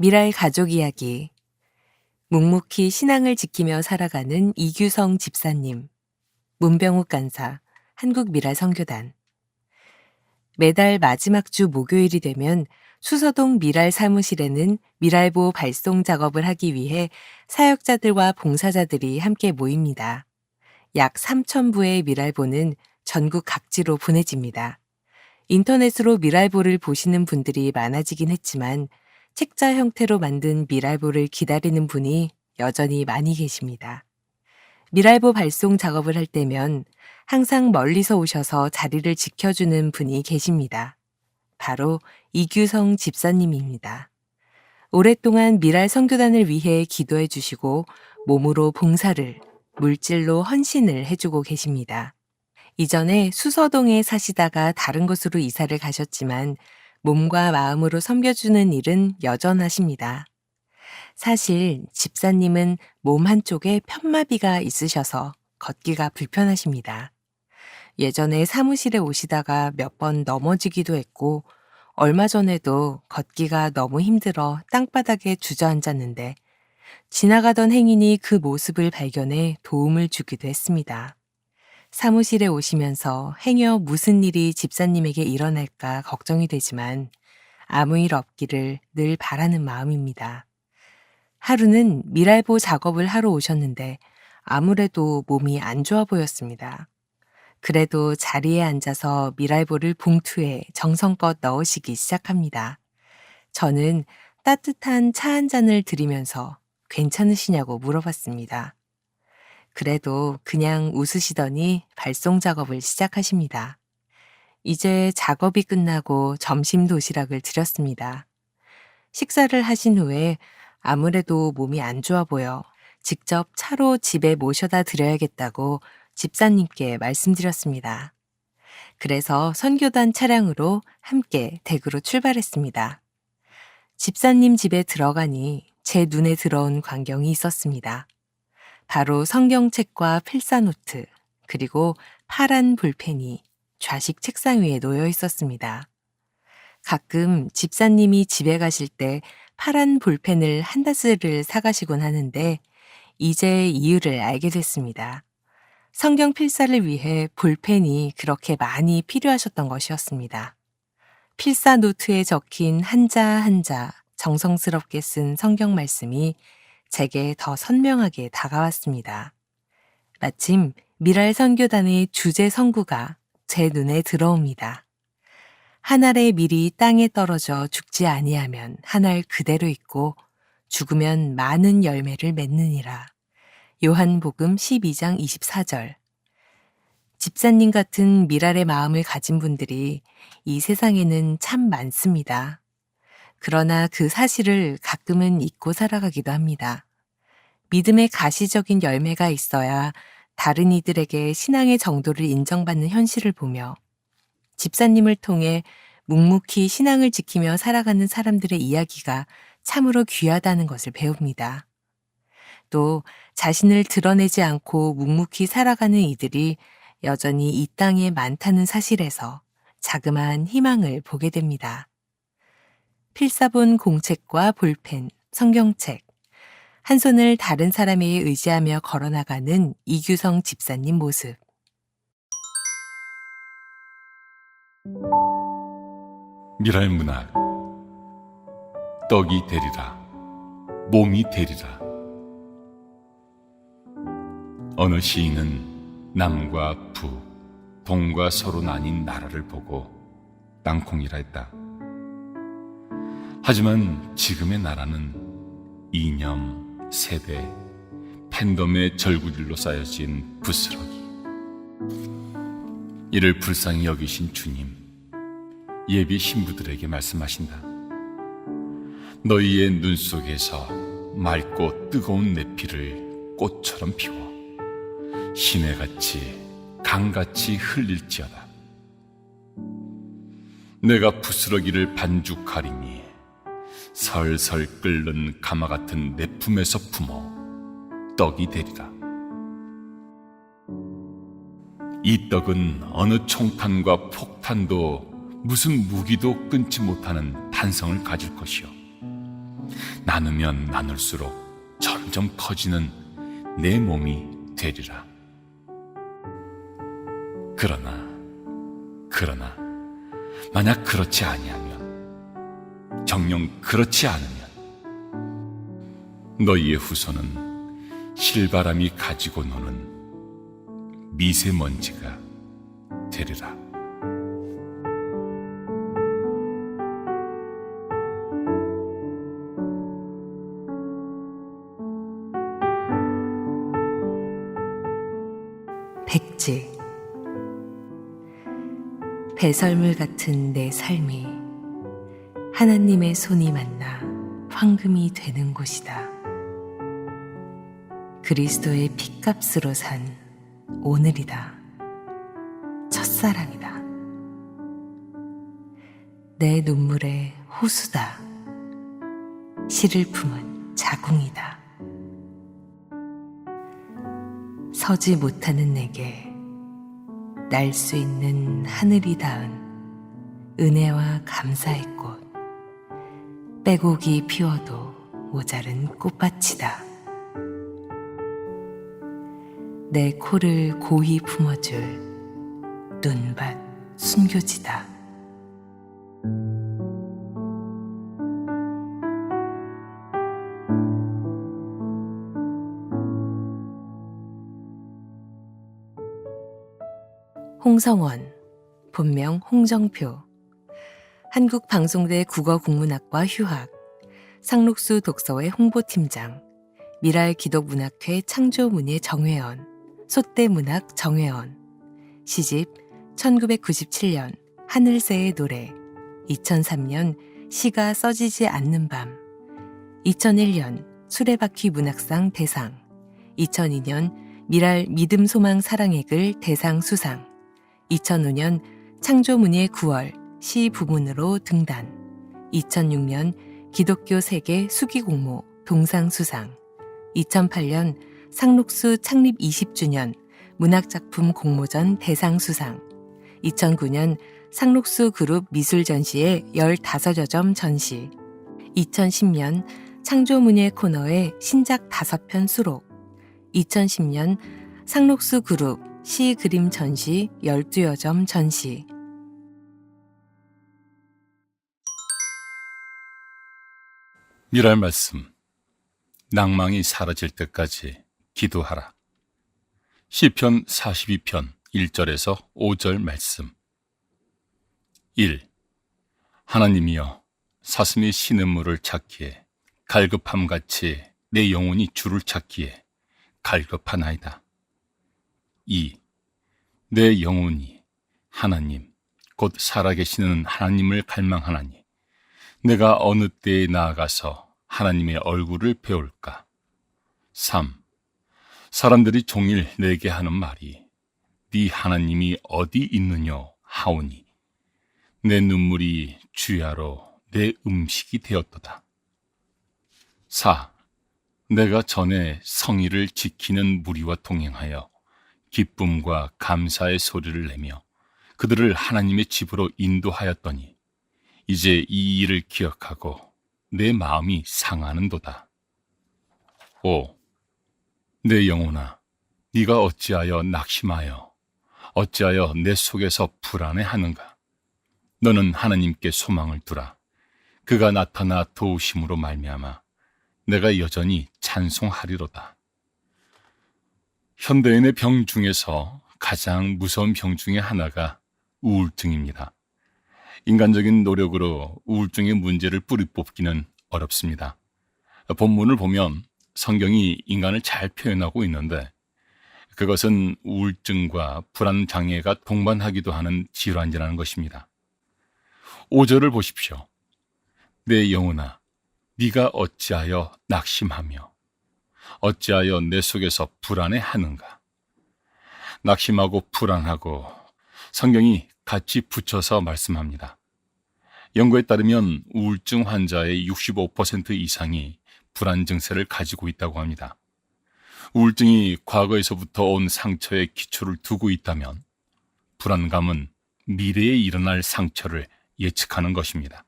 미랄 가족 이야기. 묵묵히 신앙을 지키며 살아가는 이규성 집사님, 문병욱 간사, 한국미랄선교단. 매달 마지막 주 목요일이 되면 수서동 미랄 사무실에는 미랄보 발송 작업을 하기 위해 사역자들과 봉사자들이 함께 모입니다. 약 3,000부의 미랄보는 전국 각지로 보내집니다. 인터넷으로 미랄보를 보시는 분들이 많아지긴 했지만 책자 형태로 만든 미랄보를 기다리는 분이 여전히 많이 계십니다. 미랄보 발송 작업을 할 때면 항상 멀리서 오셔서 자리를 지켜주는 분이 계십니다. 바로 이규성 집사님입니다. 오랫동안 미랄 선교단을 위해 기도해 주시고 몸으로 봉사를, 물질로 헌신을 해주고 계십니다. 이전에 수서동에 사시다가 다른 곳으로 이사를 가셨지만 몸과 마음으로 섬겨주는 일은 여전하십니다. 사실 집사님은 몸 한쪽에 편마비가 있으셔서 걷기가 불편하십니다. 예전에 사무실에 오시다가 몇 번 넘어지기도 했고 얼마 전에도 걷기가 너무 힘들어 땅바닥에 주저앉았는데 지나가던 행인이 그 모습을 발견해 도움을 주기도 했습니다. 사무실에 오시면서 행여 무슨 일이 집사님에게 일어날까 걱정이 되지만 아무 일 없기를 늘 바라는 마음입니다. 하루는 미랄보 작업을 하러 오셨는데 아무래도 몸이 안 좋아 보였습니다. 그래도 자리에 앉아서 미랄보를 봉투에 정성껏 넣으시기 시작합니다. 저는 따뜻한 차 한 잔을 드리면서 괜찮으시냐고 물어봤습니다. 그래도 그냥 웃으시더니 발송 작업을 시작하십니다. 이제 작업이 끝나고 점심 도시락을 드렸습니다. 식사를 하신 후에 아무래도 몸이 안 좋아 보여 직접 차로 집에 모셔다 드려야겠다고 집사님께 말씀드렸습니다. 그래서 선교단 차량으로 함께 댁으로 출발했습니다. 집사님 집에 들어가니 제 눈에 들어온 광경이 있었습니다. 바로 성경책과 필사노트, 그리고 파란 볼펜이 좌식 책상 위에 놓여 있었습니다. 가끔 집사님이 집에 가실 때 파란 볼펜을 한 다스를 사가시곤 하는데 이제 이유를 알게 됐습니다. 성경 필사를 위해 볼펜이 그렇게 많이 필요하셨던 것이었습니다. 필사노트에 적힌 한자 한자 정성스럽게 쓴 성경 말씀이 제게 더 선명하게 다가왔습니다. 마침 미랄 선교단의 주제 성구가 제 눈에 들어옵니다. 한 알의 밀이 땅에 떨어져 죽지 아니하면 한 알 그대로 있고 죽으면 많은 열매를 맺느니라. 요한복음 12장 24절. 집사님 같은 미랄의 마음을 가진 분들이 이 세상에는 참 많습니다. 그러나 그 사실을 가끔은 잊고 살아가기도 합니다. 믿음의 가시적인 열매가 있어야 다른 이들에게 신앙의 정도를 인정받는 현실을 보며 집사님을 통해 묵묵히 신앙을 지키며 살아가는 사람들의 이야기가 참으로 귀하다는 것을 배웁니다. 또 자신을 드러내지 않고 묵묵히 살아가는 이들이 여전히 이 땅에 많다는 사실에서 자그마한 희망을 보게 됩니다. 필사본 공책과 볼펜, 성경책, 한 손을 다른 사람에 의지하며 걸어나가는 이규성 집사님 모습. 미랄 문학. 떡이 되리라, 몸이 되리라. 어느 시인은 남과 부, 동과 서로 나뉜 나라를 보고 땅콩이라 했다. 하지만 지금의 나라는 이념, 세대, 팬덤의 절구질로 쌓여진 부스러기. 이를 불쌍히 여기신 주님, 예비 신부들에게 말씀하신다. 너희의 눈 속에서 맑고 뜨거운 내 피를 꽃처럼 피워 시내같이 강같이 흘릴지어다. 내가 부스러기를 반죽하리니 설설 끓는 가마 같은 내 품에서 품어 떡이 되리라. 이 떡은 어느 총탄과 폭탄도 무슨 무기도 끊지 못하는 탄성을 가질 것이요 나누면 나눌수록 점점 커지는 내 몸이 되리라. 그러나 만약 그렇지 아니하면, 정녕 그렇지 않으면 너희의 후손은 실바람이 가지고 노는 미세먼지가 되리라. 백지. 배설물 같은 내 삶이 하나님의 손이 만나 황금이 되는 곳이다. 그리스도의 핏값으로 산 오늘이다. 첫사랑이다. 내 눈물의 호수다. 시를 품은 자궁이다. 서지 못하는 내게 날 수 있는 하늘이 닿은 은혜와 감사의 꽃, 빼곡이 피워도 모자른 꽃밭이다. 내 코를 고이 품어줄 눈밭 순교지다. 홍성원, 본명 홍정표, 한국방송대 국어국문학과 휴학, 상록수 독서회 홍보팀장, 미랄기독문학회 창조문예 정회원, 소떼문학 정회원, 시집 1997년 하늘새의 노래, 2003년 시가 써지지 않는 밤, 2001년 수레바퀴 문학상 대상, 2002년 미랄 믿음 소망 사랑의 글 대상 수상, 2005년 창조문예 9월 시 부문으로 등단, 2006년 기독교 세계 수기공모 동상 수상, 2008년 상록수 창립 20주년 문학작품 공모전 대상 수상, 2009년 상록수 그룹 미술전시회 15여점 전시, 2010년 창조문예 코너의 신작 5편 수록, 2010년 상록수 그룹 시 그림 전시 12여점 전시. 미랄 말씀. 낭망이 사라질 때까지 기도하라. 시편 42편 1절에서 5절 말씀. 1. 하나님이여, 사슴이 신음물을 찾기에 갈급함같이 내 영혼이 주를 찾기에 갈급하나이다. 2. 내 영혼이 하나님, 곧 살아계시는 하나님을 갈망하나니 내가 어느 때에 나아가서 하나님의 얼굴을 배울까? 3. 사람들이 종일 내게 하는 말이 네 하나님이 어디 있느뇨 하오니 내 눈물이 주야로 내 음식이 되었도다. 4. 내가 전에 성의를 지키는 무리와 동행하여 기쁨과 감사의 소리를 내며 그들을 하나님의 집으로 인도하였더니 이제 이 일을 기억하고 내 마음이 상하는도다. 5. 내 영혼아, 네가 어찌하여 낙심하여 어찌하여 내 속에서 불안해하는가? 너는 하나님께 소망을 두라. 그가 나타나 도우심으로 말미암아 내가 여전히 찬송하리로다. 현대인의 병 중에서 가장 무서운 병 중에 하나가 우울증입니다. 인간적인 노력으로 우울증의 문제를 뿌리 뽑기는 어렵습니다. 본문을 보면 성경이 인간을 잘 표현하고 있는데 그것은 우울증과 불안장애가 동반하기도 하는 질환이라는 것입니다. 5절을 보십시오. 내 영혼아, 네가 어찌하여 낙심하며 어찌하여 내 속에서 불안해하는가? 낙심하고 불안하고 성경이 같이 붙여서 말씀합니다. 연구에 따르면 우울증 환자의 65% 이상이 불안 증세를 가지고 있다고 합니다. 우울증이 과거에서부터 온 상처에 기초를 두고 있다면 불안감은 미래에 일어날 상처를 예측하는 것입니다.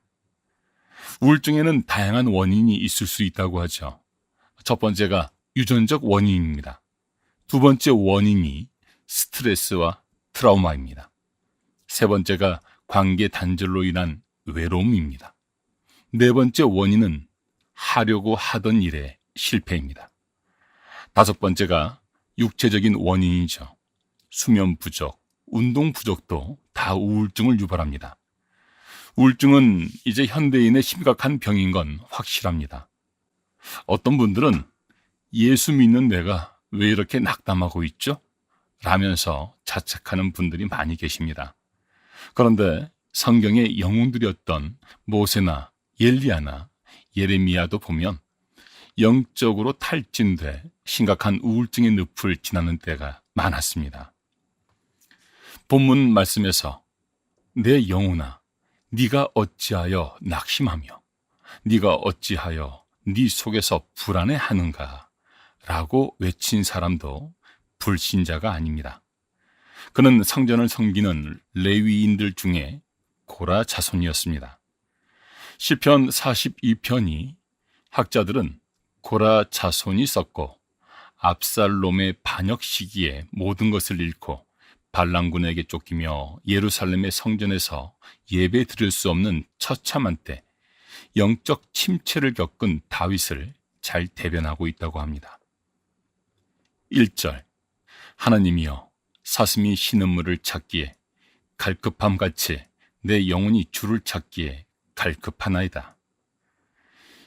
우울증에는 다양한 원인이 있을 수 있다고 하죠. 첫 번째가 유전적 원인입니다. 두 번째 원인이 스트레스와 트라우마입니다. 세 번째가 관계 단절로 인한 외로움입니다. 네 번째 원인은 하려고 하던 일의 실패입니다. 다섯 번째가 육체적인 원인이죠. 수면 부족, 운동 부족도 다 우울증을 유발합니다. 우울증은 이제 현대인의 심각한 병인 건 확실합니다. 어떤 분들은 예수 믿는 내가 왜 이렇게 낙담하고 있죠? 라면서 자책하는 분들이 많이 계십니다. 그런데 성경의 영웅들이었던 모세나 엘리야나 예레미야도 보면 영적으로 탈진돼 심각한 우울증의 늪을 지나는 때가 많았습니다. 본문 말씀에서 내 영혼아 네가 어찌하여 낙심하며 네가 어찌하여 네 속에서 불안해하는가 라고 외친 사람도 불신자가 아닙니다. 그는 성전을 섬기는 레위인들 중에 고라 자손이었습니다. 시편 42편이 학자들은 고라 자손이 썼고 압살롬의 반역 시기에 모든 것을 잃고 반란군에게 쫓기며 예루살렘의 성전에서 예배 드릴 수 없는 처참한 때 영적 침체를 겪은 다윗을 잘 대변하고 있다고 합니다. 1절 하나님이여 사슴이 신음물을 찾기에 갈급함같이 내 영혼이 주를 찾기에 갈급하나이다.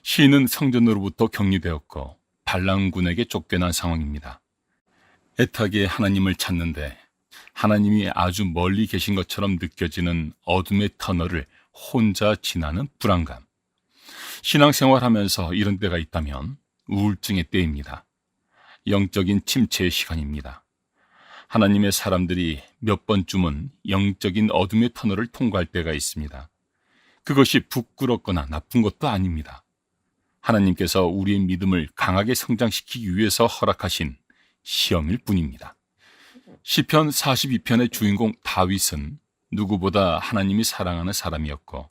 시인은 성전으로부터 격리되었고 반란군에게 쫓겨난 상황입니다. 애타게 하나님을 찾는데 하나님이 아주 멀리 계신 것처럼 느껴지는 어둠의 터널을 혼자 지나는 불안감. 신앙생활하면서 이런 때가 있다면 우울증의 때입니다. 영적인 침체의 시간입니다. 하나님의 사람들이 몇 번쯤은 영적인 어둠의 터널을 통과할 때가 있습니다. 그것이 부끄럽거나 나쁜 것도 아닙니다. 하나님께서 우리의 믿음을 강하게 성장시키기 위해서 허락하신 시험일 뿐입니다. 시편 42편의 주인공 다윗은 누구보다 하나님이 사랑하는 사람이었고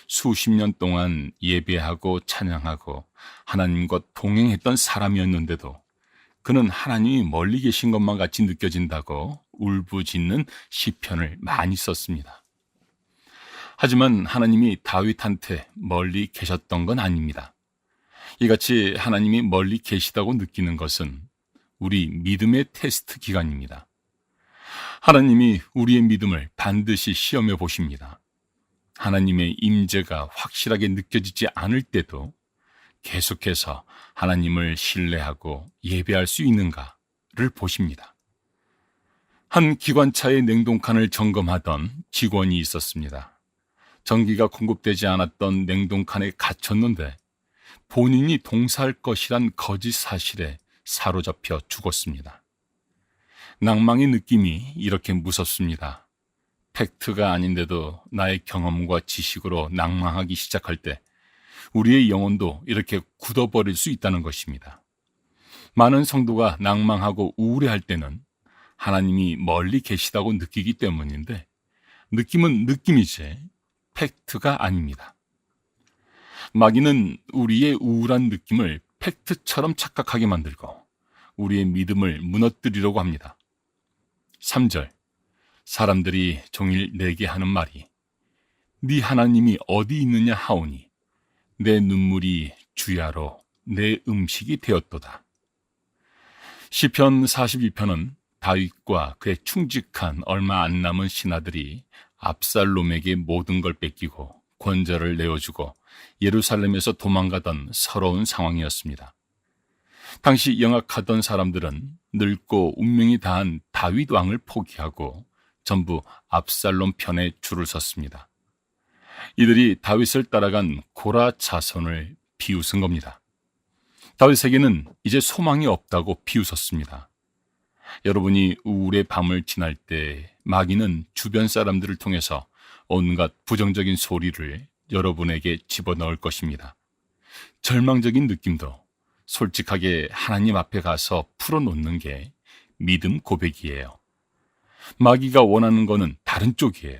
수십 년 동안 예배하고 찬양하고 하나님과 동행했던 사람이었는데도 그는 하나님이 멀리 계신 것만 같이 느껴진다고 울부짖는 시편을 많이 썼습니다. 하지만 하나님이 다윗한테 멀리 계셨던 건 아닙니다. 이같이 하나님이 멀리 계시다고 느끼는 것은 우리 믿음의 테스트 기간입니다. 하나님이 우리의 믿음을 반드시 시험해 보십니다. 하나님의 임재가 확실하게 느껴지지 않을 때도 계속해서 하나님을 신뢰하고 예배할 수 있는가를 보십니다. 한 기관차의 냉동칸을 점검하던 직원이 있었습니다. 전기가 공급되지 않았던 냉동칸에 갇혔는데 본인이 동사할 것이란 거짓 사실에 사로잡혀 죽었습니다. 낭망의 느낌이 이렇게 무섭습니다. 팩트가 아닌데도 나의 경험과 지식으로 낭망하기 시작할 때 우리의 영혼도 이렇게 굳어버릴 수 있다는 것입니다. 많은 성도가 낭망하고 우울해할 때는 하나님이 멀리 계시다고 느끼기 때문인데 느낌은 느낌이지 팩트가 아닙니다. 마귀는 우리의 우울한 느낌을 팩트처럼 착각하게 만들고 우리의 믿음을 무너뜨리려고 합니다. 3절 사람들이 종일 내게 하는 말이 네 하나님이 어디 있느냐 하오니 내 눈물이 주야로 내 음식이 되었도다. 시편 42편은 다윗과 그의 충직한 얼마 안 남은 신하들이 압살롬에게 모든 걸 뺏기고 권좌를 내어주고 예루살렘에서 도망가던 서러운 상황이었습니다. 당시 영악하던 사람들은 늙고 운명이 다한 다윗 왕을 포기하고 전부 압살롬 편에 줄을 섰습니다. 이들이 다윗을 따라간 고라 자손을 비웃은 겁니다. 다윗에게는 이제 소망이 없다고 비웃었습니다. 여러분이 우울의 밤을 지날 때 마귀는 주변 사람들을 통해서 온갖 부정적인 소리를 여러분에게 집어넣을 것입니다. 절망적인 느낌도 솔직하게 하나님 앞에 가서 풀어놓는 게 믿음 고백이에요. 마귀가 원하는 거는 다른 쪽이에요.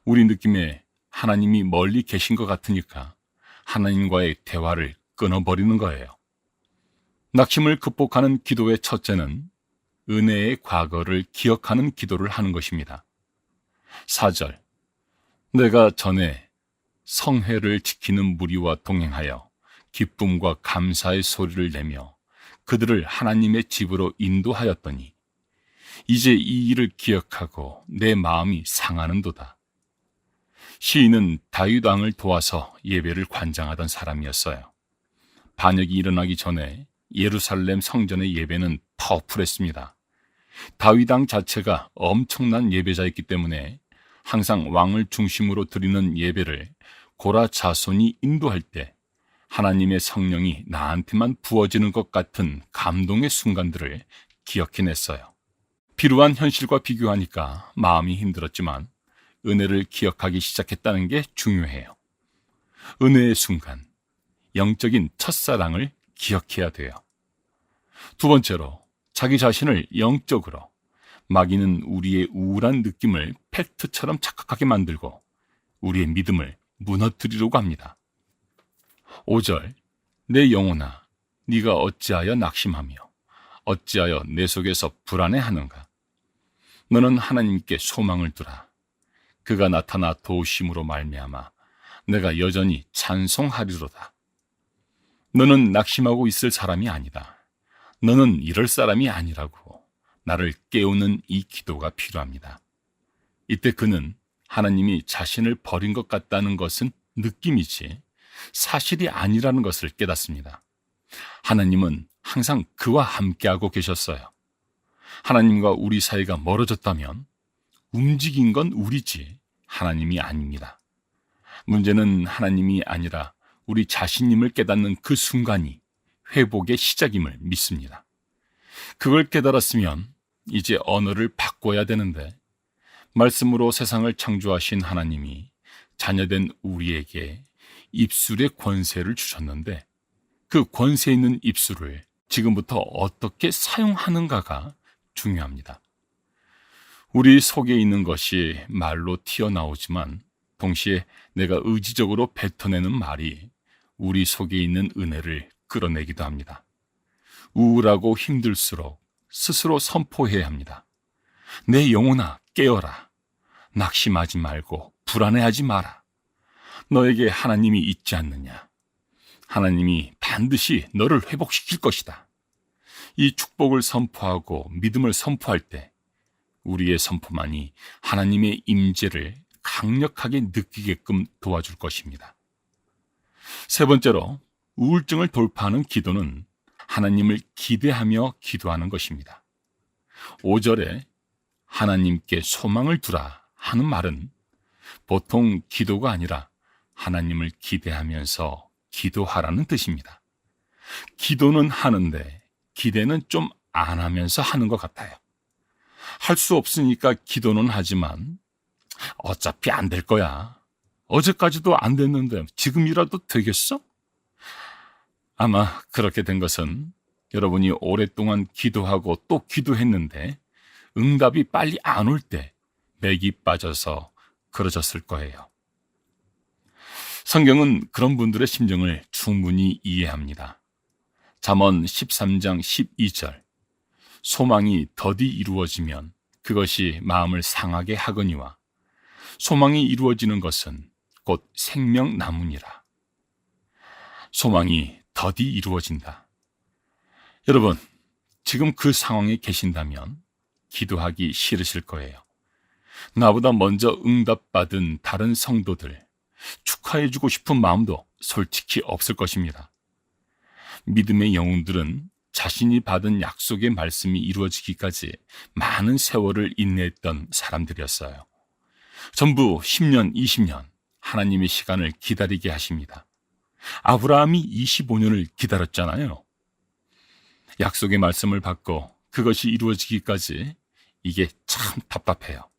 우리 느낌에 하나님이 멀리 계신 것 같으니까 하나님과의 대화를 끊어버리는 거예요. 낙심을 극복하는 기도의 첫째는 은혜의 과거를 기억하는 기도를 하는 것입니다. 4절, 내가 전에 성회를 지키는 무리와 동행하여 기쁨과 감사의 소리를 내며 그들을 하나님의 집으로 인도하였더니 이제 이 일을 기억하고 내 마음이 상하는도다. 시인은 다윗 왕을 도와서 예배를 관장하던 사람이었어요. 반역이 일어나기 전에 예루살렘 성전의 예배는 파워풀했습니다. 다윗 왕 자체가 엄청난 예배자였기 때문에 항상 왕을 중심으로 드리는 예배를 고라 자손이 인도할 때 하나님의 성령이 나한테만 부어지는 것 같은 감동의 순간들을 기억해냈어요. 피로한 현실과 비교하니까 마음이 힘들었지만 은혜를 기억하기 시작했다는 게 중요해요. 은혜의 순간, 영적인 첫사랑을 기억해야 돼요. 두 번째로, 자기 자신을 영적으로, 마귀는 우리의 우울한 느낌을 팩트처럼 착각하게 만들고 우리의 믿음을 무너뜨리려고 합니다. 5절, 내 영혼아, 네가 어찌하여 낙심하며 어찌하여 내 속에서 불안해하는가? 너는 하나님께 소망을 두라. 그가 나타나 도우심으로 말미암아 내가 여전히 찬송하리로다. 너는 낙심하고 있을 사람이 아니다. 너는 이럴 사람이 아니라고 나를 깨우는 이 기도가 필요합니다. 이때 그는 하나님이 자신을 버린 것 같다는 것은 느낌이지 사실이 아니라는 것을 깨닫습니다. 하나님은 항상 그와 함께하고 계셨어요. 하나님과 우리 사이가 멀어졌다면 움직인 건 우리지 하나님이 아닙니다. 문제는 하나님이 아니라 우리 자신임을 깨닫는 그 순간이 회복의 시작임을 믿습니다. 그걸 깨달았으면 이제 언어를 바꿔야 되는데 말씀으로 세상을 창조하신 하나님이 자녀된 우리에게 입술의 권세를 주셨는데 그 권세 있는 입술을 지금부터 어떻게 사용하는가가 중요합니다. 우리 속에 있는 것이 말로 튀어나오지만 동시에 내가 의지적으로 뱉어내는 말이 우리 속에 있는 은혜를 끌어내기도 합니다. 우울하고 힘들수록 스스로 선포해야 합니다. 내 영혼아 깨어라. 낙심하지 말고 불안해하지 마라. 너에게 하나님이 있지 않느냐. 하나님이 반드시 너를 회복시킬 것이다. 이 축복을 선포하고 믿음을 선포할 때 우리의 선포만이 하나님의 임재를 강력하게 느끼게끔 도와줄 것입니다. 세 번째로, 우울증을 돌파하는 기도는 하나님을 기대하며 기도하는 것입니다. 5절에 하나님께 소망을 두라 하는 말은 보통 기도가 아니라 하나님을 기대하면서 기도하라는 뜻입니다. 기도는 하는데 기대는 좀 안 하면서 하는 것 같아요. 할 수 없으니까 기도는 하지만 어차피 안 될 거야. 어제까지도 안 됐는데 지금이라도 되겠어? 아마 그렇게 된 것은 여러분이 오랫동안 기도하고 또 기도했는데 응답이 빨리 안 올 때 맥이 빠져서 그러졌을 거예요. 성경은 그런 분들의 심정을 충분히 이해합니다. 잠언 13장 12절, 소망이 더디 이루어지면 그것이 마음을 상하게 하거니와 소망이 이루어지는 것은 곧 생명나무니라. 소망이 더디 이루어진다. 여러분, 지금 그 상황에 계신다면 기도하기 싫으실 거예요. 나보다 먼저 응답받은 다른 성도들 축하해주고 싶은 마음도 솔직히 없을 것입니다. 믿음의 영웅들은 자신이 받은 약속의 말씀이 이루어지기까지 많은 세월을 인내했던 사람들이었어요. 전부 10년, 20년 하나님의 시간을 기다리게 하십니다. 아브라함이 25년을 기다렸잖아요. 약속의 말씀을 받고 그것이 이루어지기까지 이게 참 답답해요.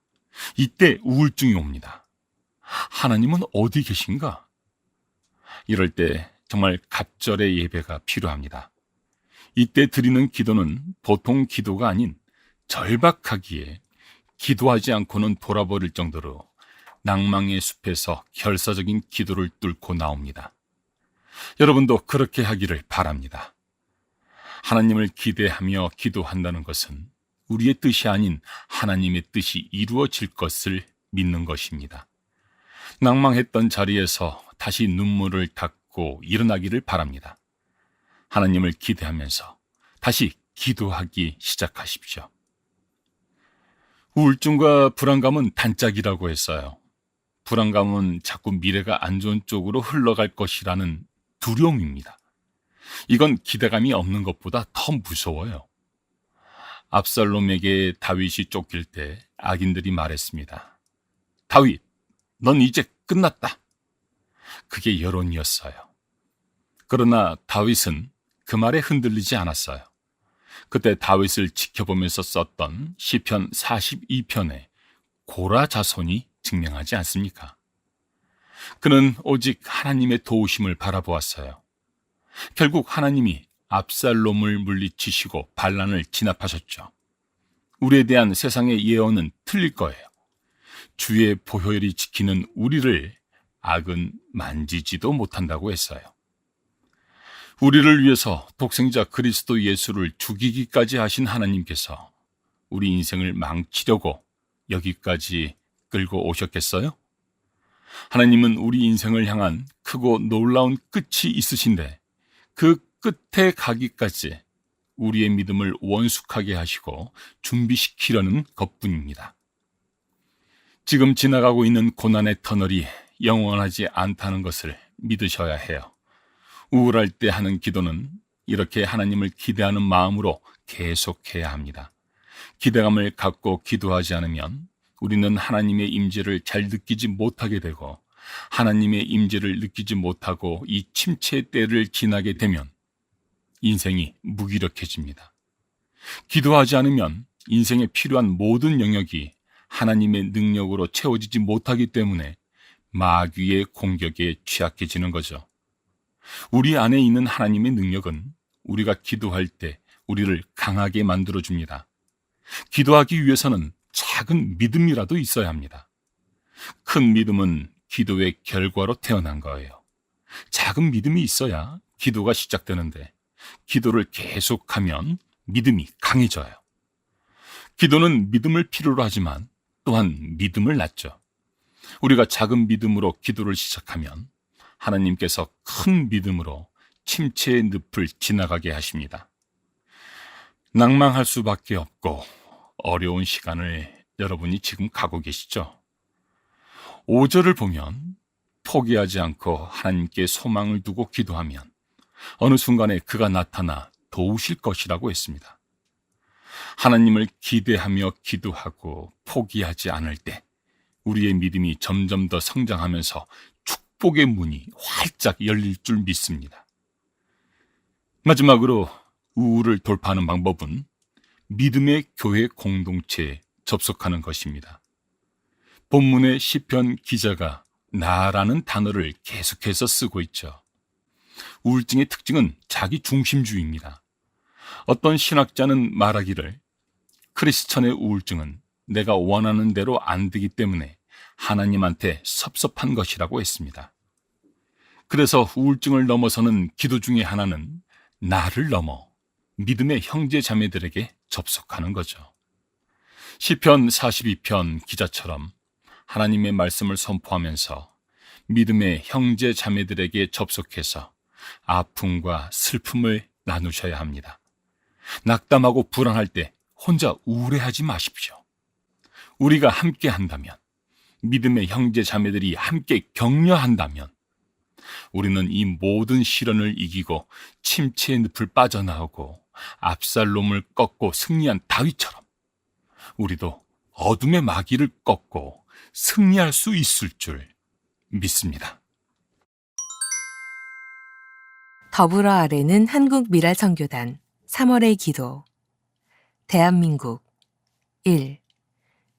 이때 우울증이 옵니다. 하나님은 어디 계신가? 이럴 때 정말 갑절의 예배가 필요합니다. 이때 드리는 기도는 보통 기도가 아닌 절박하기에 기도하지 않고는 돌아버릴 정도로 낭망의 숲에서 결사적인 기도를 뚫고 나옵니다. 여러분도 그렇게 하기를 바랍니다. 하나님을 기대하며 기도한다는 것은 우리의 뜻이 아닌 하나님의 뜻이 이루어질 것을 믿는 것입니다. 낭망했던 자리에서 다시 눈물을 닦고 일어나기를 바랍니다. 하나님을 기대하면서 다시 기도하기 시작하십시오. 우울증과 불안감은 단짝이라고 했어요. 불안감은 자꾸 미래가 안 좋은 쪽으로 흘러갈 것이라는 두려움입니다. 이건 기대감이 없는 것보다 더 무서워요. 압살롬에게 다윗이 쫓길 때 악인들이 말했습니다. 다윗, 넌 이제 끝났다. 그게 여론이었어요. 그러나 다윗은 그 말에 흔들리지 않았어요. 그때 다윗을 지켜보면서 썼던 시편 42편의 고라 자손이 증명하지 않습니까? 그는 오직 하나님의 도우심을 바라보았어요. 결국 하나님이 압살롬을 물리치시고 반란을 진압하셨죠. 우리에 대한 세상의 예언은 틀릴 거예요. 주의 보혈이 지키는 우리를 악은 만지지도 못한다고 했어요. 우리를 위해서 독생자 그리스도 예수를 죽이기까지 하신 하나님께서 우리 인생을 망치려고 여기까지 끌고 오셨겠어요? 하나님은 우리 인생을 향한 크고 놀라운 끝이 있으신데 그 끝에 가기까지 우리의 믿음을 원숙하게 하시고 준비시키려는 것뿐입니다. 지금 지나가고 있는 고난의 터널이 영원하지 않다는 것을 믿으셔야 해요. 우울할 때 하는 기도는 이렇게 하나님을 기대하는 마음으로 계속해야 합니다. 기대감을 갖고 기도하지 않으면 우리는 하나님의 임재를 잘 느끼지 못하게 되고 하나님의 임재를 느끼지 못하고 이 침체의 때를 지나게 되면 인생이 무기력해집니다. 기도하지 않으면 인생에 필요한 모든 영역이 하나님의 능력으로 채워지지 못하기 때문에 마귀의 공격에 취약해지는 거죠. 우리 안에 있는 하나님의 능력은 우리가 기도할 때 우리를 강하게 만들어줍니다. 기도하기 위해서는 작은 믿음이라도 있어야 합니다. 큰 믿음은 기도의 결과로 태어난 거예요. 작은 믿음이 있어야 기도가 시작되는데 기도를 계속하면 믿음이 강해져요. 기도는 믿음을 필요로 하지만 또한 믿음을 낳죠. 우리가 작은 믿음으로 기도를 시작하면 하나님께서 큰 믿음으로 침체의 늪을 지나가게 하십니다. 낭망할 수밖에 없고 어려운 시간을 여러분이 지금 가고 계시죠? 5절을 보면 포기하지 않고 하나님께 소망을 두고 기도하면 어느 순간에 그가 나타나 도우실 것이라고 했습니다. 하나님을 기대하며 기도하고 포기하지 않을 때 우리의 믿음이 점점 더 성장하면서 축복의 문이 활짝 열릴 줄 믿습니다. 마지막으로 우울을 돌파하는 방법은 믿음의 교회 공동체에 접속하는 것입니다. 본문의 시편 기자가 나라는 단어를 계속해서 쓰고 있죠. 우울증의 특징은 자기 중심주의입니다. 어떤 신학자는 말하기를 크리스천의 우울증은 내가 원하는 대로 안 되기 때문에 하나님한테 섭섭한 것이라고 했습니다. 그래서 우울증을 넘어서는 기도 중에 하나는 나를 넘어 믿음의 형제 자매들에게 접속하는 거죠. 시편 42편 기자처럼 하나님의 말씀을 선포하면서 믿음의 형제 자매들에게 접속해서 아픔과 슬픔을 나누셔야 합니다. 낙담하고 불안할 때 혼자 우울해하지 마십시오. 우리가 함께 한다면, 믿음의 형제 자매들이 함께 격려한다면 우리는 이 모든 시련을 이기고 침체의 늪을 빠져나오고 압살롬을 꺾고 승리한 다윗처럼 우리도 어둠의 마귀를 꺾고 승리할 수 있을 줄 믿습니다. 더불어 아뢰는 한국미랄선교단 3월의 기도. 대한민국 1.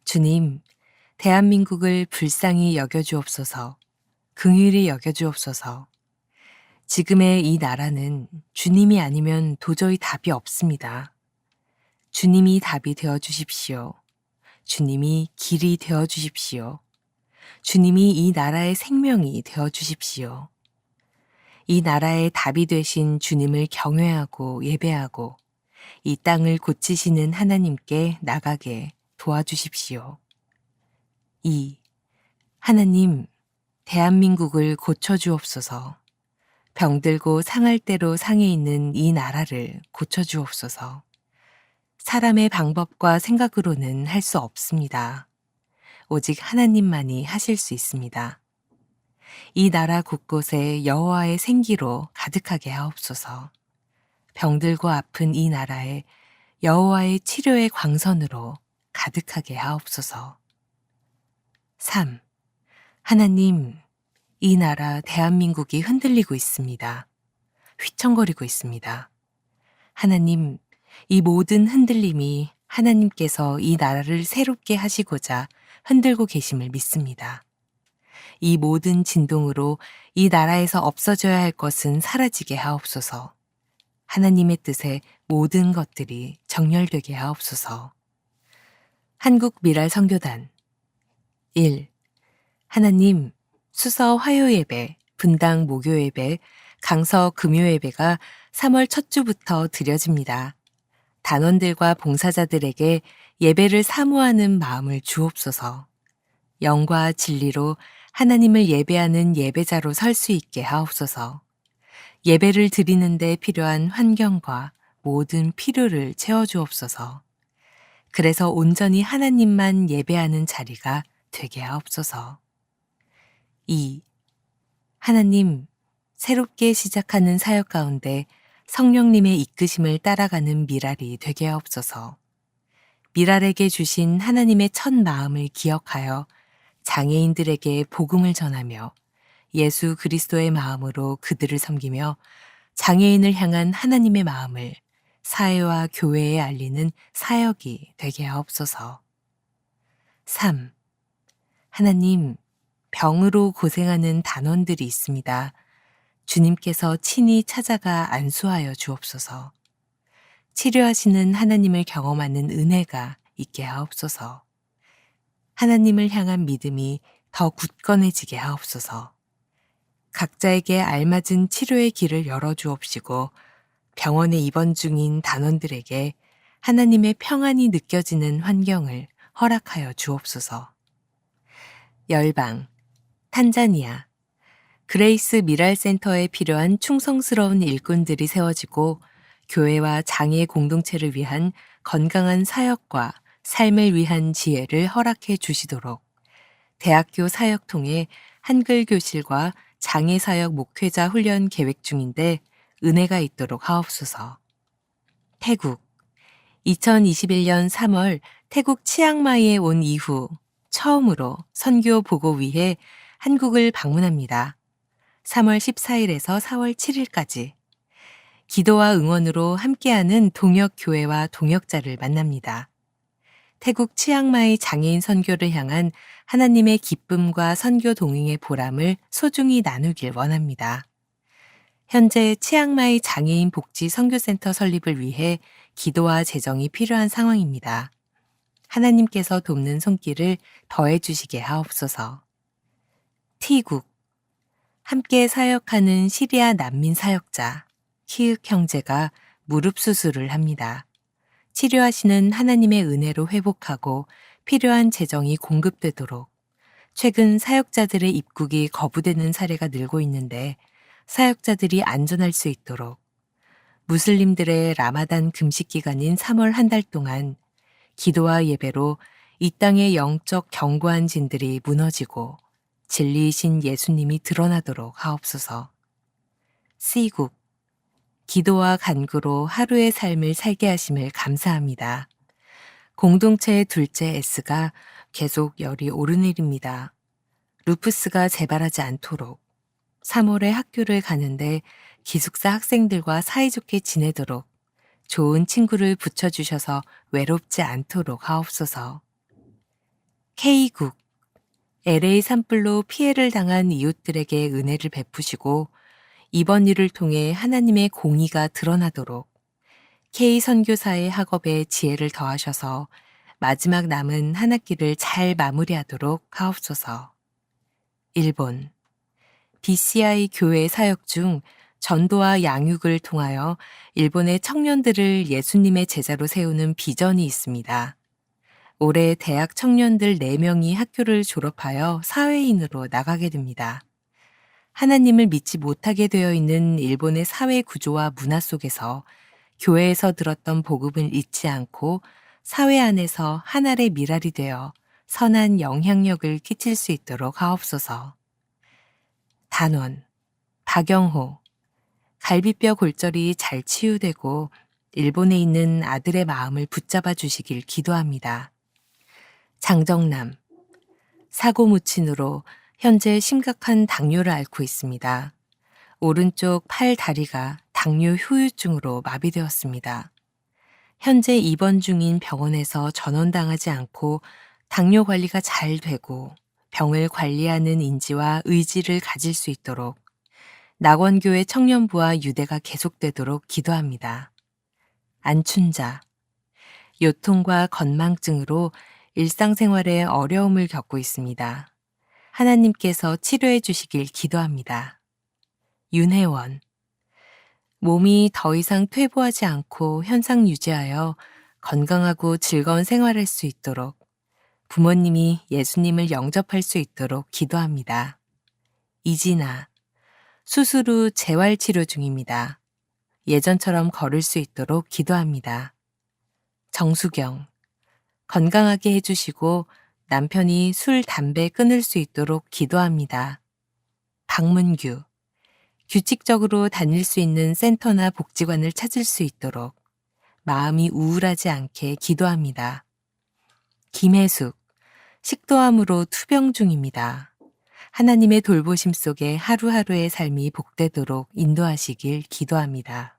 주님, 대한민국을 불쌍히 여겨주옵소서. 긍휼히 여겨주옵소서. 지금의 이 나라는 주님이 아니면 도저히 답이 없습니다. 주님이 답이 되어 주십시오. 주님이 길이 되어 주십시오. 주님이 이 나라의 생명이 되어 주십시오. 이 나라의 답이 되신 주님을 경외하고 예배하고 이 땅을 고치시는 하나님께 나가게 도와주십시오. 2. 하나님, 대한민국을 고쳐주옵소서. 병들고 상할 대로 상해 있는 이 나라를 고쳐주옵소서. 사람의 방법과 생각으로는 할 수 없습니다. 오직 하나님만이 하실 수 있습니다. 이 나라 곳곳에 여호와의 생기로 가득하게 하옵소서. 병들고 아픈 이 나라에 여호와의 치료의 광선으로 가득하게 하옵소서. 3. 하나님, 이 나라 대한민국이 흔들리고 있습니다. 휘청거리고 있습니다. 하나님, 이 모든 흔들림이 하나님께서 이 나라를 새롭게 하시고자 흔들고 계심을 믿습니다. 이 모든 진동으로 이 나라에서 없어져야 할 것은 사라지게 하옵소서. 하나님의 뜻에 모든 것들이 정렬되게 하옵소서. 한국 미랄 선교단 1. 하나님, 수서 화요 예배, 분당 목요 예배, 강서 금요 예배가 3월 첫 주부터 드려집니다. 단원들과 봉사자들에게 예배를 사모하는 마음을 주옵소서. 영과 진리로 하나님을 예배하는 예배자로 설 수 있게 하옵소서. 예배를 드리는 데 필요한 환경과 모든 필요를 채워주옵소서. 그래서 온전히 하나님만 예배하는 자리가 되게 하옵소서. 2. 하나님, 새롭게 시작하는 사역 가운데 성령님의 이끄심을 따라가는 미랄이 되게 하옵소서. 미랄에게 주신 하나님의 첫 마음을 기억하여 장애인들에게 복음을 전하며 예수 그리스도의 마음으로 그들을 섬기며 장애인을 향한 하나님의 마음을 사회와 교회에 알리는 사역이 되게 하옵소서. 3. 하나님, 병으로 고생하는 단원들이 있습니다. 주님께서 친히 찾아가 안수하여 주옵소서. 치료하시는 하나님을 경험하는 은혜가 있게 하옵소서. 하나님을 향한 믿음이 더 굳건해지게 하옵소서. 각자에게 알맞은 치료의 길을 열어주옵시고 병원에 입원 중인 단원들에게 하나님의 평안이 느껴지는 환경을 허락하여 주옵소서. 열방, 탄자니아, 그레이스 미랄 센터에 필요한 충성스러운 일꾼들이 세워지고 교회와 장애 공동체를 위한 건강한 사역과 삶을 위한 지혜를 허락해 주시도록 대학교 사역통에 한글 교실과 장애 사역 목회자 훈련 계획 중인데 은혜가 있도록 하옵소서. 태국, 2021년 3월 태국 치앙마이에 온 이후 처음으로 선교 보고 위해 한국을 방문합니다. 3월 14일에서 4월 7일까지 기도와 응원으로 함께하는 동역교회와 동역자를 만납니다. 태국 치앙마이 장애인 선교를 향한 하나님의 기쁨과 선교 동행의 보람을 소중히 나누길 원합니다. 현재 치앙마이 장애인 복지 선교센터 설립을 위해 기도와 재정이 필요한 상황입니다. 하나님께서 돕는 손길을 더해 주시게 하옵소서. T국, 함께 사역하는 시리아 난민 사역자 키읔 형제가 무릎 수술을 합니다. 치료하시는 하나님의 은혜로 회복하고 필요한 재정이 공급되도록 최근 사역자들의 입국이 거부되는 사례가 늘고 있는데 사역자들이 안전할 수 있도록 무슬림들의 라마단 금식 기간인 3월 한 달 동안 기도와 예배로 이 땅의 영적 견고한 진들이 무너지고 진리이신 예수님이 드러나도록 하옵소서. C국, 기도와 간구로 하루의 삶을 살게 하심을 감사합니다. 공동체의 둘째 S가 계속 열이 오르내립니다. 루푸스가 재발하지 않도록 3월에 학교를 가는데 기숙사 학생들과 사이좋게 지내도록 좋은 친구를 붙여주셔서 외롭지 않도록 하옵소서. K국, LA 산불로 피해를 당한 이웃들에게 은혜를 베푸시고 이번 일을 통해 하나님의 공의가 드러나도록 K 선교사의 학업에 지혜를 더하셔서 마지막 남은 한 학기를 잘 마무리하도록 하옵소서. 일본, BCI 교회 사역 중 전도와 양육을 통하여 일본의 청년들을 예수님의 제자로 세우는 비전이 있습니다. 올해 대학 청년들 4명이 학교를 졸업하여 사회인으로 나가게 됩니다. 하나님을 믿지 못하게 되어 있는 일본의 사회 구조와 문화 속에서 교회에서 들었던 복음을 잊지 않고 사회 안에서 한 알의 밀알이 되어 선한 영향력을 끼칠 수 있도록 하옵소서. 단원, 박영호, 갈비뼈 골절이 잘 치유되고 일본에 있는 아들의 마음을 붙잡아 주시길 기도합니다. 장정남, 사고 무친으로 현재 심각한 당뇨를 앓고 있습니다. 오른쪽 팔 다리가 당뇨 후유증으로 마비되었습니다. 현재 입원 중인 병원에서 전원당하지 않고 당뇨 관리가 잘 되고 병을 관리하는 인지와 의지를 가질 수 있도록 낙원교회 청년부와 유대가 계속되도록 기도합니다. 안춘자, 요통과 건망증으로 일상생활에 어려움을 겪고 있습니다. 하나님께서 치료해 주시길 기도합니다. 윤혜원, 몸이 더 이상 퇴보하지 않고 현상 유지하여 건강하고 즐거운 생활할 수 있도록 부모님이 예수님을 영접할 수 있도록 기도합니다. 이진아, 수술 후 재활치료 중입니다. 예전처럼 걸을 수 있도록 기도합니다. 정수경, 건강하게 해주시고 남편이 술, 담배 끊을 수 있도록 기도합니다. 박문규, 규칙적으로 다닐 수 있는 센터나 복지관을 찾을 수 있도록 마음이 우울하지 않게 기도합니다. 김혜숙, 식도암으로 투병 중입니다. 하나님의 돌보심 속에 하루하루의 삶이 복되도록 인도하시길 기도합니다.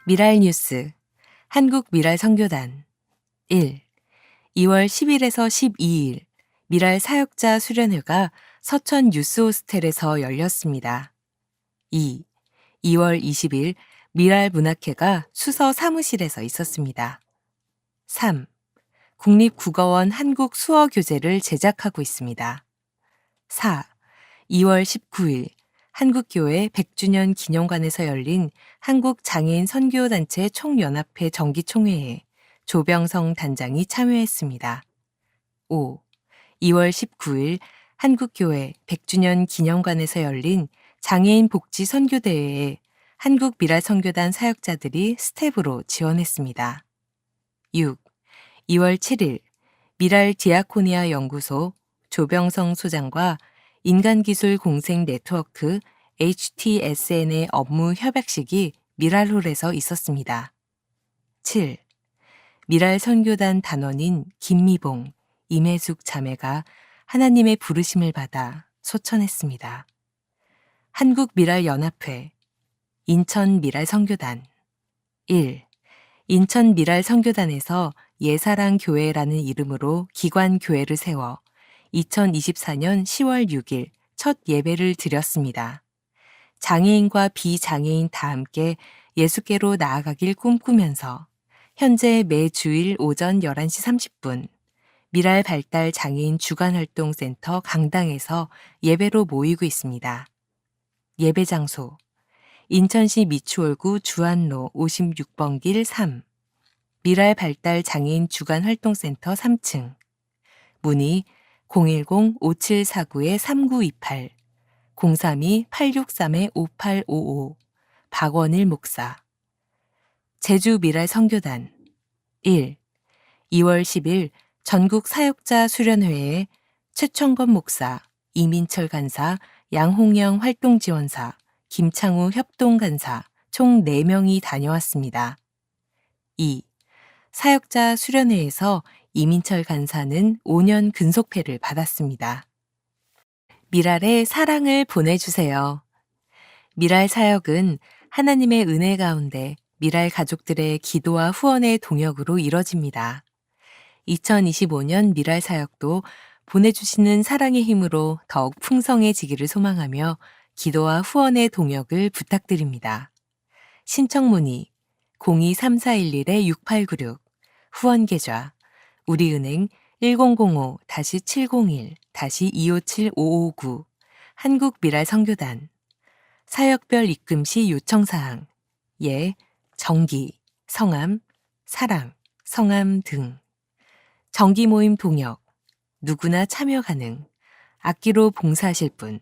미랄 뉴스, 한국 미랄 선교단 1. 2월 10일에서 12일 미랄 사역자 수련회가 서천 뉴스호스텔에서 열렸습니다. 2. 2월 20일 미랄 문학회가 수서 사무실에서 있었습니다. 3. 국립국어원 한국 수어 교재를 제작하고 있습니다. 4. 2월 19일 한국교회 100주년 기념관에서 열린 한국장애인 선교단체 총연합회 정기총회에 조병성 단장이 참여했습니다. 5. 2월 19일 한국교회 100주년 기념관에서 열린 장애인 복지 선교대회에 한국 미랄 선교단 사역자들이 스텝으로 지원했습니다. 6. 2월 7일 미랄 디아코니아 연구소 조병성 소장과 인간기술 공생 네트워크 HTSN의 업무 협약식이 미랄홀에서 있었습니다. 7. 미랄 선교단 단원인 김미봉, 임혜숙 자매가 하나님의 부르심을 받아 소천했습니다. 한국미랄연합회, 인천미랄선교단 1. 인천미랄선교단에서 예사랑교회라는 이름으로 기관교회를 세워 2024년 10월 6일 첫 예배를 드렸습니다. 장애인과 비장애인 다 함께 예수께로 나아가길 꿈꾸면서 현재 매주일 오전 11시 30분 미랄 발달 장애인 주간활동센터 강당에서 예배로 모이고 있습니다. 예배 장소 인천시 미추홀구 주안로 56번 길 3 미랄 발달 장애인 주간활동센터 3층 문의 010-5749-3928 032-863-5855 박원일 목사 제주 미랄 선교단 1. 2월 10일 전국 사역자 수련회에 최청건 목사, 이민철 간사, 양홍영 활동지원사, 김창우 협동간사 총 4명이 다녀왔습니다. 2. 사역자 수련회에서 이민철 간사는 5년 근속패를 받았습니다. 미랄에 사랑을 보내주세요. 미랄 사역은 하나님의 은혜 가운데 미랄 가족들의 기도와 후원의 동역으로 이뤄집니다. 2025년 미랄 사역도 보내주시는 사랑의 힘으로 더욱 풍성해지기를 소망하며 기도와 후원의 동역을 부탁드립니다. 신청 문의 02-3411-6896 후원 계좌 우리은행 1005-701-257559 한국 미랄 선교단 사역별 입금 시 요청사항, 예, 정기, 성함, 사랑, 성함 등. 정기 모임 동역, 누구나 참여 가능. 악기로 봉사하실 분,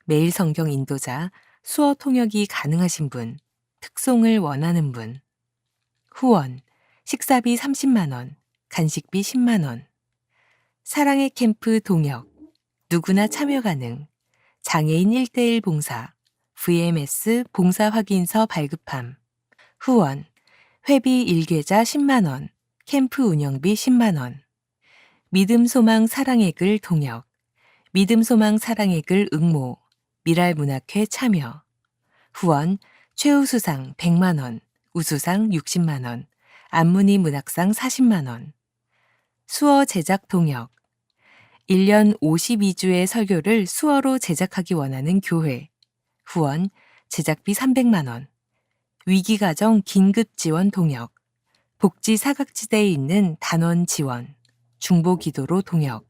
매일 성경 인도자, 수어 통역이 가능하신 분, 특송을 원하는 분. 후원, 식사비 30만 원, 간식비 10만 원. 사랑의 캠프 동역, 누구나 참여 가능. 장애인 1대1 봉사, VMS 봉사 확인서 발급함. 후원, 회비 일계자 10만 원, 캠프 운영비 10만 원. 믿음 소망 사랑의 글 동역, 믿음 소망 사랑의 글 응모, 미랄문학회 참여. 후원, 최우수상 100만 원, 우수상 60만 원, 안문희 문학상 40만 원. 수어 제작 동역, 1년 52주의 설교를 수어로 제작하기 원하는 교회. 후원, 제작비 300만 원. 위기가정 긴급 지원 동역, 복지 사각지대에 있는 단원 지원, 중보 기도로 동역.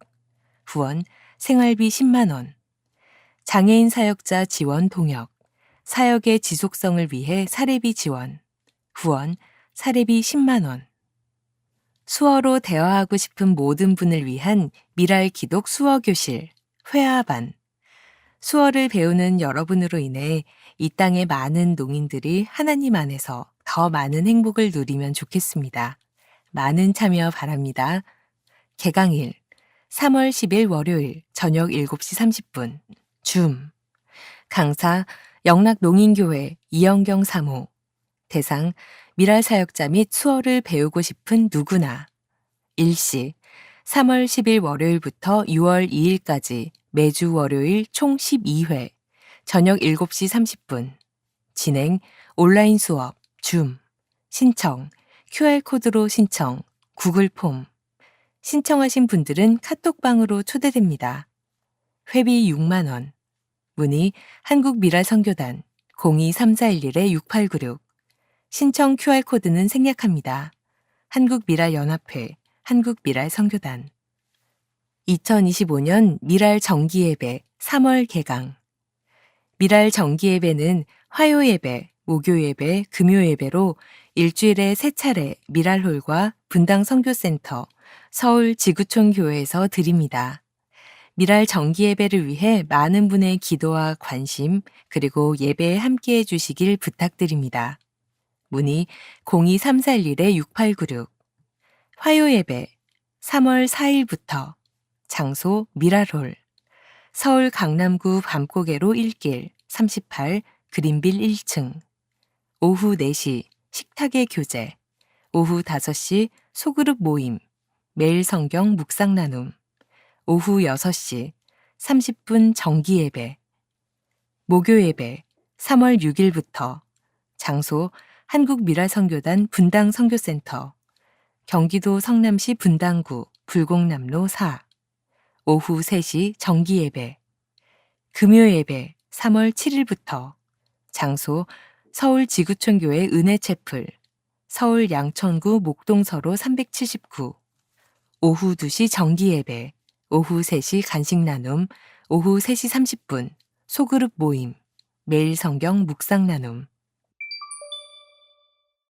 후원, 생활비 10만 원. 장애인 사역자 지원 동역, 사역의 지속성을 위해 사례비 지원. 후원, 사례비 10만 원. 수어로 대화하고 싶은 모든 분을 위한 미랄 기독 수어 교실, 회화반. 수어를 배우는 여러분으로 인해 이 땅의 많은 농인들이 하나님 안에서 더 많은 행복을 누리면 좋겠습니다. 많은 참여 바랍니다. 개강일, 3월 10일 월요일 저녁 7시 30분, 줌. 강사, 영락농인교회 이영경 사모. 대상, 미랄 사역자 및 수어를 배우고 싶은 누구나. 일시, 3월 10일 월요일부터 6월 2일까지 매주 월요일 총 12회, 저녁 7시 30분. 진행, 온라인 수업, 줌. 신청, QR코드로 신청, 구글 폼. 신청하신 분들은 카톡방으로 초대됩니다. 회비 6만 원. 문의 한국미랄선교단 023411-6896. 신청 QR코드는 생략합니다. 한국미랄연합회, 한국미랄선교단. 2025년 미랄 정기예배 3월 개강. 미랄 정기예배는 화요예배, 목요예배, 금요예배로 일주일에 3차례 미랄홀과 분당 선교센터, 서울 지구촌 교회에서 드립니다. 미랄 정기예배를 위해 많은 분의 기도와 관심, 그리고 예배에 함께해 주시길 부탁드립니다. 문의 023411-6896. 화요예배 3월 4일부터. 장소 미랄홀. 서울 강남구 밤고개로 1길 38 그린빌 1층. 오후 4시 식탁의 교제. 오후 5시 소그룹 모임. 매일 성경 묵상 나눔. 오후 6시 30분 정기예배. 목요예배 3월 6일부터. 장소 한국미랄선교단 분당선교센터. 경기도 성남시 분당구 불곡남로 4. 오후 3시 정기예배. 금요예배 3월 7일부터. 장소 서울 지구촌교회 은혜채플. 서울 양천구 목동서로 379. 오후 2시 정기예배. 오후 3시 간식 나눔. 오후 3시 30분 소그룹 모임. 매일 성경 묵상 나눔.